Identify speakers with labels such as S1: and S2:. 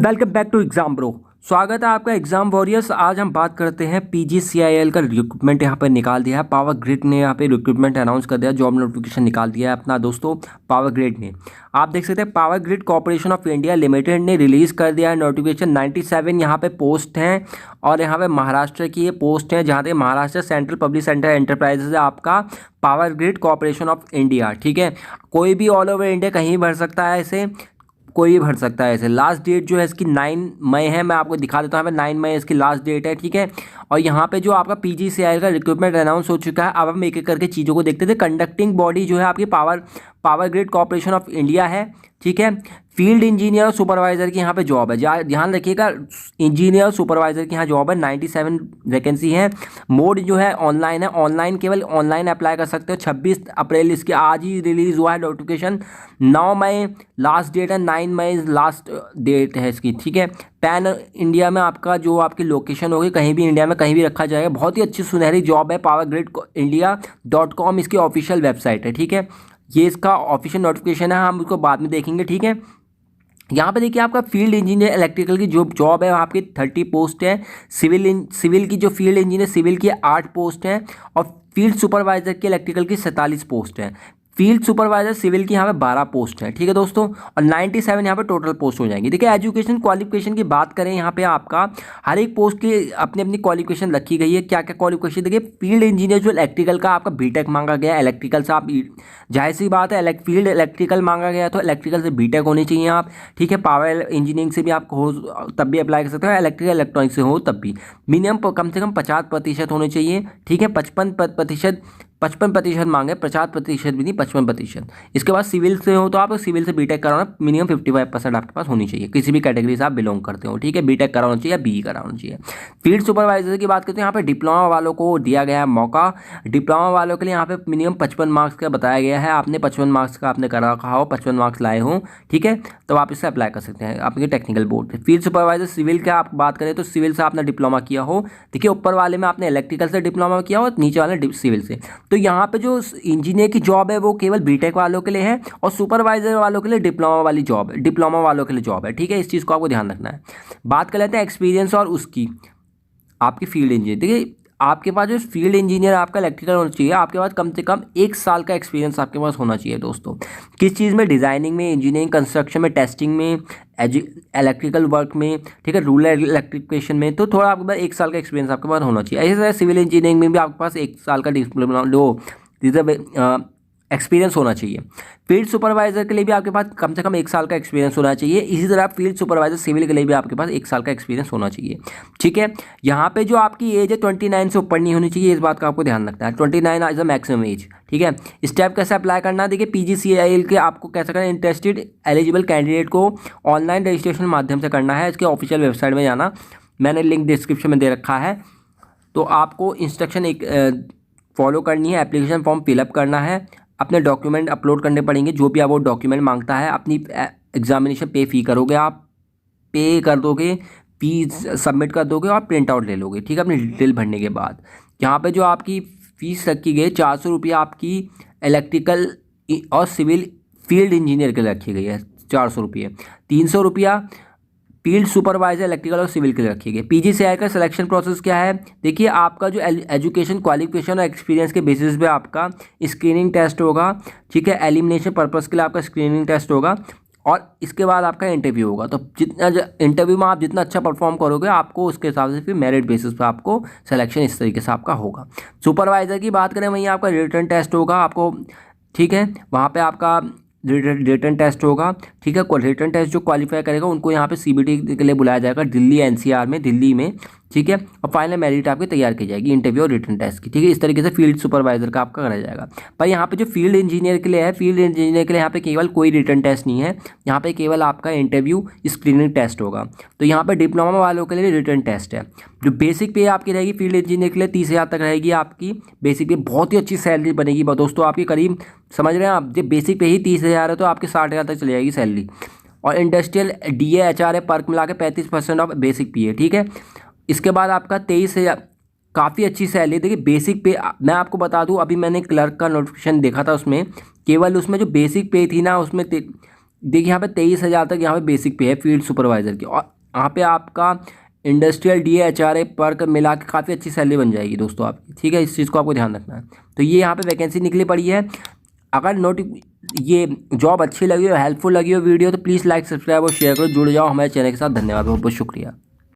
S1: Welcome back to exam bro. स्वागत है आपका एग्जाम वॉरियर्स। आज हम बात करते हैं पीजीसीआईएल का रिक्रूटमेंट यहाँ पे निकाल दिया है। पावर ग्रिड ने यहाँ पे रिक्रूटमेंट अनाउंस कर दिया, जॉब नोटिफिकेशन निकाल दिया है अपना दोस्तों पावर ग्रिड ने। आप देख सकते हैं power grid corporation of India limited ने रिलीज़ कर दिया है नोटिफिकेशन। 97 यहाँ पे पोस्ट हैं और यहाँ पे महाराष्ट्र की ये पोस्ट है, जहाँ पे Maharashtra central public sector enterprises है आपका power grid corporation of India. ठीक है, कोई भी ऑल ओवर इंडिया कहीं भर सकता है इसे, कोई भी भर सकता है ऐसे। लास्ट डेट जो है इसकी 9 मई है। मैं आपको दिखा देता हूँ, यहाँ पे 9 मई इसकी लास्ट डेट है। ठीक है, और यहाँ पे जो आपका पीजीसीआईएल का रिक्रूटमेंट अनाउंस हो चुका है। अब हम एक एक करके चीज़ों को देखते थे। कंडक्टिंग बॉडी जो है आपकी power grid corporation of India है। ठीक है, फील्ड इंजीनियर और सुपरवाइजर की यहाँ पे जॉब है। ध्यान रखिएगा, इंजीनियर और सुपरवाइजर की यहाँ जॉब है। 97 वैकेंसी है। मोड जो है ऑनलाइन है। ऑनलाइन केवल ऑनलाइन अप्लाई कर सकते हो। 26 अप्रैल इसकी आज ही रिलीज़ हुआ है नोटिफिकेशन। 9 मई लास्ट डेट है, 9 मई लास्ट डेट है इसकी। ठीक है, पैन इंडिया में आपका जो आपकी लोकेशन होगी, कहीं भी इंडिया में कहीं भी रखा जाएगा। बहुत ही अच्छी सुनहरी जॉब है। पावर ग्रिड india.com इसकी ऑफिशियल वेबसाइट है। ठीक है, ये इसका ऑफिशियल नोटिफिकेशन है, हम उसको बाद में देखेंगे। ठीक है, यहाँ पे देखिए आपका फील्ड इंजीनियर इलेक्ट्रिकल की जो जॉब है वहाँ आपकी 30 पोस्ट है। सिविल की जो फील्ड इंजीनियर सिविल की 8 पोस्ट हैं और फील्ड सुपरवाइजर की इलेक्ट्रिकल की 47 पोस्ट हैं। फील्ड सुपरवाइजर सिविल की यहाँ पे 12 पोस्ट हैं। ठीक है दोस्तों, और 97 यहाँ पे टोटल पोस्ट हो जाएंगी। देखिए एजुकेशन क्वालिफिकेशन की बात करें, यहाँ पे आपका हर एक पोस्ट की अपनी अपनी क्वालिफिकेशन रखी गई है। क्या क्या क्वालिफिकेशन देखिए, फील्ड इंजीनियर जो इलेक्ट्रिकल का आपका बीटेक मांगा गया है। इलेक्ट्रिकल से आप जाहिर सी बात है फील्ड इलेक्ट्रिकल मांगा गया तो इलेक्ट्रिकल से बीटेक होनी चाहिए आप। ठीक है, पावर इंजीनियरिंग से भी आप हो तब भी अप्लाई कर सकते हो, इलेक्ट्रिकल इलेक्ट्रॉनिक से हो तब भी। मिनिमम कम से कम 50% होने चाहिए। ठीक है, 55% मांगे, 50% भी नहीं, 55%। इसके बाद सिविल से हो तो आप सिविल से बीटेक कराना, मिनिमम 55% आपके पास होनी चाहिए, किसी भी कैटेगरी से आप बिलोंग करते हो। ठीक है, बीटेक कराना चाहिए या बीई कराना चाहिए। फील्ड सुपरवाइजर की बात करते हैं, यहाँ पे डिप्लोमा वालों को दिया गया है मौका। डिप्लोमा वालों के लिए यहाँ पे मिनिमम 55 मार्क्स का बताया गया है। आपने 55 मार्क्स का आपने करा रखा हो, 55 मार्क्स लाए हो, ठीक है, तो आप इससे अप्लाई कर सकते हैं आपके टेक्निकल बोर्ड से। फील्ड सुपरवाइजर सिविल का आप बात करें तो सिविल से आपने डिप्लोमा किया हो। देखिए ऊपर वाले में आपने इलेक्ट्रिकल से डिप्लोमा किया हो, नीचे वाले सिविल से। तो यहाँ पे जो इंजीनियर की जॉब है वो केवल बीटेक वालों के लिए है और सुपरवाइजर वालों के लिए डिप्लोमा वाली जॉब है, डिप्लोमा वालों के लिए जॉब है। ठीक है, इस चीज़ को आपको ध्यान रखना है। बात कर लेते हैं एक्सपीरियंस और उसकी आपकी फील्ड इंजीनियर। देखिए आपके पास जो फील्ड इंजीनियर आपका इलेक्ट्रिकल होना चाहिए, आपके पास कम से कम 1 साल का एक्सपीरियंस आपके पास होना चाहिए दोस्तों। किस चीज़ में? डिज़ाइनिंग में, इंजीनियरिंग कंस्ट्रक्शन में, टेस्टिंग में, इलेक्ट्रिकल वर्क में, ठीक है, रूरल इलेक्ट्रिफिकेशन में। तो थोड़ा आपके पास 1 साल का एक्सपीरियंस आपके पास होना चाहिए। ऐसे तरह सिविल इंजीनियरिंग में भी आपके पास 1 साल का डिप्लोमा एक्सपीरियंस होना चाहिए। फील्ड सुपरवाइजर के लिए भी आपके पास कम से कम 1 साल का एक्सपीरियंस होना चाहिए। इसी तरह फील्ड सुपरवाइजर सिविल के लिए भी आपके पास 1 साल का एक्सपीरियंस होना चाहिए। ठीक है, यहाँ पे जो आपकी एज है 29 से ऊपर नहीं होनी चाहिए, इस बात का आपको ध्यान रखना है। 29 इज द मैक्सिमम एज। ठीक है, स्टेप कैसे अप्लाई करना है? देखिए पीजीसीआईएल के आपको कैसे करना है, इंटरेस्टेड एलिजिबल कैंडिडेट को ऑनलाइन रजिस्ट्रेशन माध्यम से करना है। इसके ऑफिशियल वेबसाइट में जाना, मैंने लिंक डिस्क्रिप्शन में दे रखा है। तो आपको इंस्ट्रक्शन एक फॉलो करनी है, एप्लीकेशन फॉर्म फिलअप करना है, अपने डॉक्यूमेंट अपलोड करने पड़ेंगे, जो भी आप वो डॉक्यूमेंट मांगता है। अपनी एग्जामिनेशन पे फी करोगे, आप पे कर दोगे, फीस सबमिट कर दोगे और प्रिंट आउट ले लोगे। ठीक है, अपनी डिटेल भरने के बाद यहाँ पे जो आपकी फ़ीस रखी गई 400 रुपये आपकी इलेक्ट्रिकल और सिविल फील्ड इंजीनियर के लिए रखी गई है, 400 रुपये। 300 रुपया फील्ड सुपरवाइजर इलेक्ट्रिकल और सिविल के लिए रखी गई। पीजीसीआई का सिलेक्शन प्रोसेस क्या है? देखिए आपका जो एजुकेशन क्वालिफिकेशन और एक्सपीरियंस के बेसिस पे आपका स्क्रीनिंग टेस्ट होगा। ठीक है, एलिमिनेशन पर्पस के लिए आपका स्क्रीनिंग टेस्ट होगा और इसके बाद आपका इंटरव्यू होगा। तो जितना इंटरव्यू में आप जितना अच्छा परफॉर्म करोगे, आपको उसके हिसाब से फिर मेरिट बेसिस पे आपको सिलेक्शन इस तरीके से आपका होगा। सुपरवाइजर की बात करें, वहीं आपका रिटन टेस्ट होगा आपको। ठीक है, वहाँ पे आपका रिटन टेस्ट होगा। ठीक है, रिटन टेस्ट जो क्वालिफाई करेगा उनको यहाँ पे सीबीटी के लिए बुलाया जाएगा, दिल्ली एनसीआर में, दिल्ली में। ठीक है, और फाइनल मेरिट आपकी तैयार की जाएगी इंटरव्यू और रिटन टेस्ट की। ठीक है, इस तरीके से फील्ड सुपरवाइजर का आपका कराया जाएगा। पर यहाँ पे जो फील्ड इंजीनियर के लिए है, फील्ड इंजीनियर के लिए यहाँ पे केवल कोई रिटन टेस्ट नहीं है, यहाँ पे केवल आपका इंटरव्यू स्क्रीनिंग टेस्ट होगा। तो यहाँ पे डिप्लोमा वालों के लिए रिटन टेस्ट है। जो बेसिक पे आपकी रहेगी फील्ड इंजीनियर के लिए 30,000 तक रहेगी आपकी बेसिक पे। बहुत ही अच्छी सैलरी बनेगी दोस्तों आपकी, करीब समझ रहे हैं आप, जब बेसिक पे ही 30,000 है तो आपकी 60,000 तक चली जाएगी सैलरी। और इंडस्ट्रियल डीए एचआरए पर्क मिला के 35% ऑफ बेसिक पे है। ठीक है, इसके बाद आपका 23,000, काफ़ी अच्छी सैलरी। देखिए बेसिक पे मैं आपको बता दूं, अभी मैंने क्लर्क का नोटिफिकेशन देखा था, उसमें केवल उसमें जो बेसिक पे थी ना, उसमें देखिए यहाँ पे 23,000 तक यहाँ पे बेसिक पे है फील्ड सुपरवाइज़र की, और यहाँ पे आपका इंडस्ट्रियल DA HRA पर मिला के काफ़ी अच्छी सैलरी बन जाएगी दोस्तों आपकी, ठीक है। इस चीज़ को आपको ध्यान रखना है। तो ये यहाँ पे वैकेंसी निकली पड़ी है। अगर ये जॉब अच्छी लगी हो, हेल्पफुल लगी हो वीडियो, तो प्लीज़ लाइक, सब्सक्राइब और शेयर करो। जुड़ जाओ हमारे चैनल के साथ। धन्यवाद, बहुत बहुत शुक्रिया।